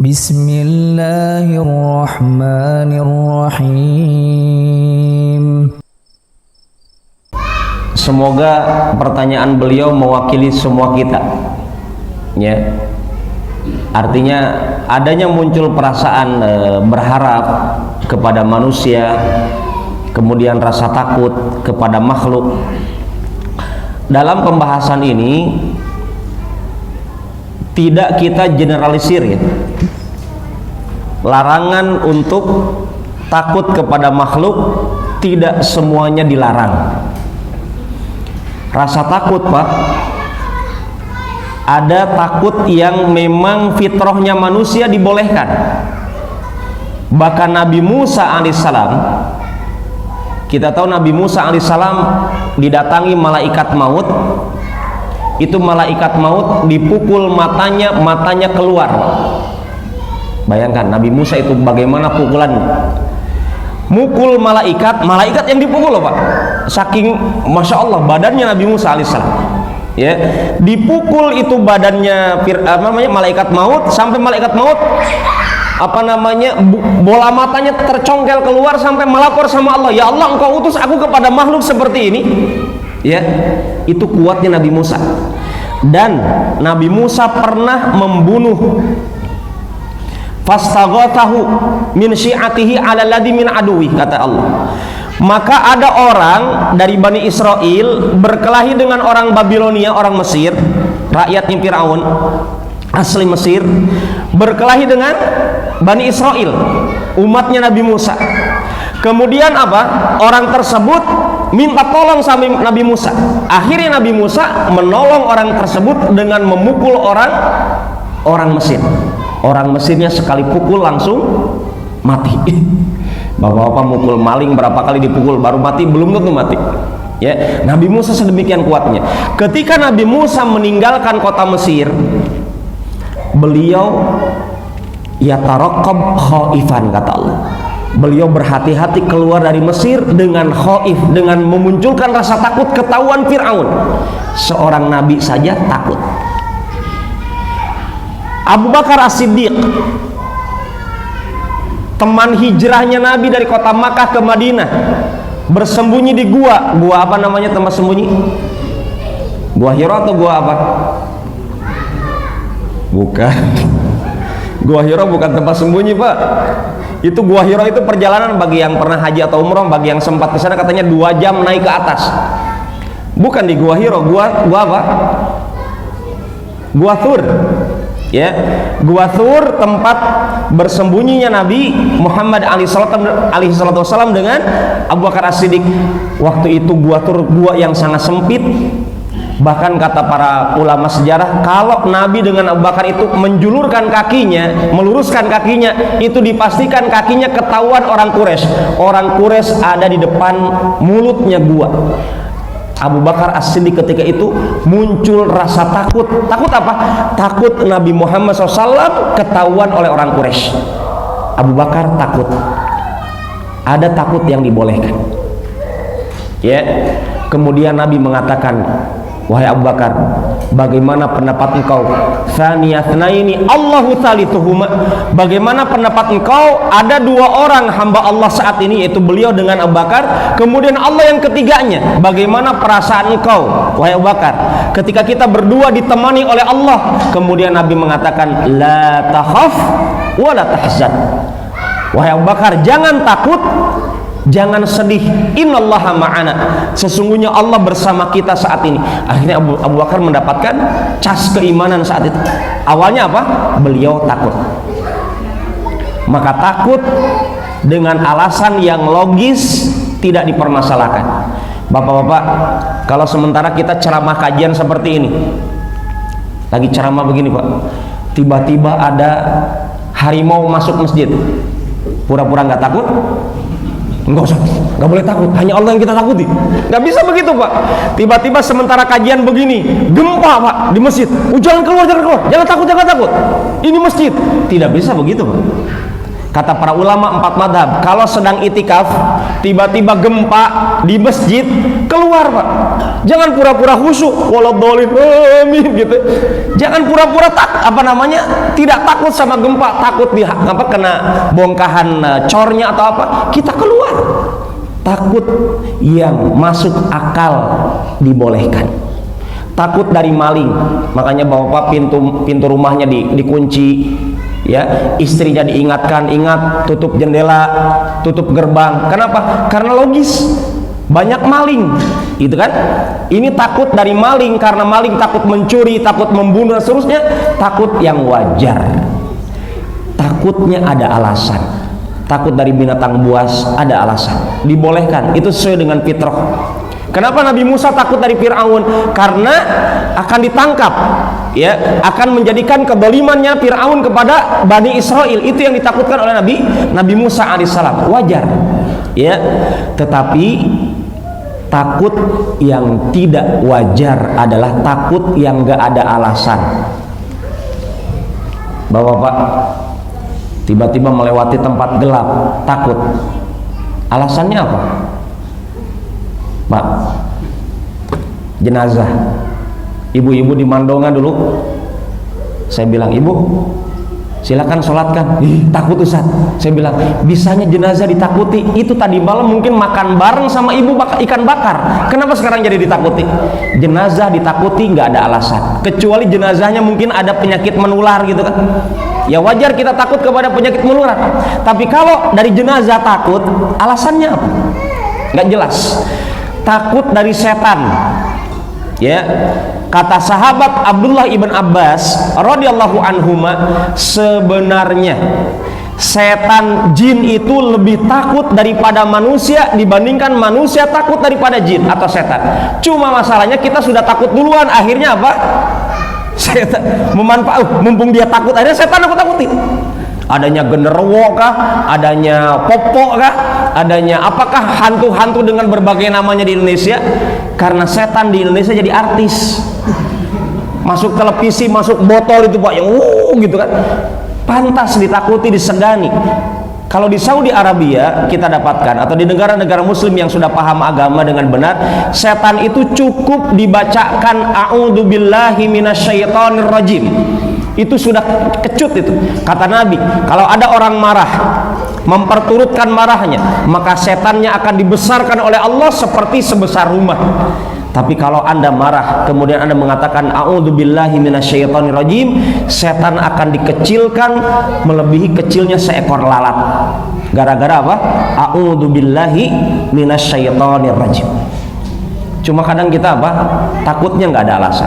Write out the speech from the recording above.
Bismillahirrahmanirrahim. Semoga pertanyaan beliau mewakili semua kita, ya. Artinya adanya muncul perasaan berharap kepada manusia, kemudian rasa takut kepada makhluk. Dalam pembahasan ini tidak kita generalisir, ya. Larangan untuk takut kepada makhluk tidak semuanya dilarang. Rasa takut, Pak, ada takut yang memang fitrahnya manusia dibolehkan. Bahkan Nabi Musa alaihissalam, kita tahu Nabi Musa alaihissalam didatangi malaikat maut. Itu malaikat maut dipukul matanya keluar. Bayangkan Nabi Musa itu bagaimana pukulannya. Mukul malaikat yang dipukul loh, Pak. Saking masya Allah badannya Nabi Musa alaihissalam, ya, dipukul itu badannya malaikat maut sampai malaikat maut bola matanya tercongkel keluar sampai melapor sama Allah, ya Allah, engkau utus aku kepada makhluk seperti ini, ya. Itu kuatnya Nabi Musa. Dan Nabi Musa pernah membunuh fastaghathahu min syi'atihi 'ala alladhi min aduwi, kata Allah. Maka ada orang dari Bani Israel berkelahi dengan orang Babilonia, orang Mesir, rakyatnya Fir'aun, asli Mesir, berkelahi dengan Bani Israel, umatnya Nabi Musa. Kemudian apa? Orang tersebut minta tolong sama Nabi Musa. Akhirnya Nabi Musa menolong orang tersebut dengan memukul orang Mesir. Orang Mesirnya sekali pukul langsung mati. Bapak-bapak mukul maling berapa kali dipukul baru mati? Belum tentu mati, ya. Nabi Musa sedemikian kuatnya. Ketika Nabi Musa meninggalkan kota Mesir, beliau yataraqqab khaifan, kata Allah. Beliau berhati-hati keluar dari Mesir dengan khaif, dengan memunculkan rasa takut ketahuan Fir'aun. Seorang nabi saja takut. Abu Bakar As-Siddiq, teman hijrahnya Nabi dari kota Makkah ke Madinah, bersembunyi di gua apa namanya tempat sembunyi? Gua Hira atau gua apa? Bukan. Gua Hira bukan tempat sembunyi, Pak. Itu Gua Hira itu perjalanan bagi yang pernah haji atau umroh, bagi yang sempat ke sana katanya 2 jam naik ke atas. Bukan di Gua Hira, gua apa? Gua Thur. Ya, Gua Thur tempat bersembunyinya Nabi Muhammad alaihi salatu wasallam dengan Abu Bakar As-Siddiq. Waktu itu Gua Thur gua yang sangat sempit. Bahkan kata para ulama sejarah, kalau Nabi dengan Abu Bakar itu menjulurkan kakinya, meluruskan kakinya, itu dipastikan kakinya ketahuan orang Quraisy. Orang Quraisy ada di depan mulutnya gua. Abu Bakar As-Siddiq ketika itu muncul rasa takut. Takut apa? Takut Nabi Muhammad SAW ketahuan oleh orang Quraisy. Abu Bakar takut. Ada takut yang dibolehkan, ya. Kemudian Nabi mengatakan, wahai Abu Bakar, bagaimana pendapat engkau? Tsaniyatnaini Allahu tsalitsuhuma. Bagaimana pendapat engkau ada 2 orang hamba Allah saat ini, yaitu beliau dengan Abu Bakar, kemudian Allah yang ketiganya. Bagaimana perasaan engkau, wahai Abu Bakar, ketika kita berdua ditemani oleh Allah? Kemudian Nabi mengatakan, la takhaf wa la tahzan. Wahai Abu Bakar, jangan takut, jangan sedih. Innallaha ma'ana. Sesungguhnya Allah bersama kita saat ini. Akhirnya Abu Bakar mendapatkan cas keimanan saat itu. Awalnya apa? Beliau takut. Maka takut dengan alasan yang logis tidak dipermasalahkan. Bapak-bapak, kalau sementara kita ceramah kajian seperti ini, lagi ceramah begini, Pak, tiba-tiba ada harimau masuk masjid, pura-pura nggak takut? Enggak usah, nggak boleh takut, hanya Allah yang kita takuti. Nggak bisa begitu, Pak. Tiba-tiba sementara kajian begini, gempa, Pak, di masjid. Jangan keluar, jangan takut. Ini masjid. Tidak bisa begitu, Pak. Kata para ulama 4 madhab, kalau sedang itikaf, tiba-tiba gempa di masjid, keluar, Pak. Jangan pura-pura khusyuk, waladhdallin, amin gitu. Jangan pura-pura tidak takut sama gempa, takut kena bongkahan cornya atau apa. Kita keluar. Takut yang masuk akal dibolehkan. Takut dari maling, makanya bapak pintu rumahnya dikunci, ya, istrinya diingatkan, ingat tutup jendela, tutup gerbang. Kenapa? Karena logis, banyak maling, gitu kan? Ini takut dari maling, karena maling takut mencuri, takut membunuh, seterusnya. Takut yang wajar. Takutnya ada alasan. Takut dari binatang buas ada alasan, dibolehkan, itu sesuai dengan fitrah. Kenapa Nabi Musa takut dari Fir'aun? Karena akan ditangkap, ya, akan menjadikan kedolimannya Fir'aun kepada Bani Israel. Itu yang ditakutkan oleh Nabi Musa alaihissalam. Wajar, ya. Tetapi takut yang tidak wajar adalah takut yang gak ada alasan. Bapak tiba-tiba melewati tempat gelap, takut. Alasannya apa? Pak, jenazah, ibu-ibu di Mandonga dulu, saya bilang, ibu silakan sholatkan. Takut Ustaz. Saya bilang, bisanya jenazah ditakuti? Itu tadi malam mungkin makan bareng sama ibu ikan bakar, kenapa sekarang jadi ditakuti? Jenazah ditakuti nggak ada alasan, kecuali jenazahnya mungkin ada penyakit menular gitu kan. Ya wajar kita takut kepada penyakit menular. Tapi kalau dari jenazah takut, alasannya apa? Nggak jelas. Takut dari setan, ya. Kata sahabat Abdullah ibn Abbas radhiyallahu anhuma, sebenarnya setan jin itu lebih takut daripada manusia dibandingkan manusia takut daripada jin atau setan. Cuma masalahnya kita sudah takut duluan, akhirnya apa? Setan mumpung dia takut, akhirnya setan aku takutin. Adanya genderuwo kah, adanya popok kah, adanya apakah hantu-hantu dengan berbagai namanya di Indonesia? Karena setan di Indonesia jadi artis, masuk televisi, masuk botol itu Pak, yang gitu kan, pantas ditakuti, disegani. Kalau di Saudi Arabia kita dapatkan, atau di negara-negara muslim yang sudah paham agama dengan benar, setan itu cukup dibacakan a'udzubillahi minasyaitonirrajim, itu sudah kecut. Itu kata Nabi, kalau ada orang marah, memperturutkan marahnya, maka setannya akan dibesarkan oleh Allah seperti sebesar rumah. Tapi kalau Anda marah kemudian Anda mengatakan a'udzubillahi minasyaitonirrajim, setan akan dikecilkan melebihi kecilnya seekor lalat. Gara-gara apa? A'udzubillahi minasyaitonirrajim. Cuma kadang kita apa? Takutnya nggak ada alasan.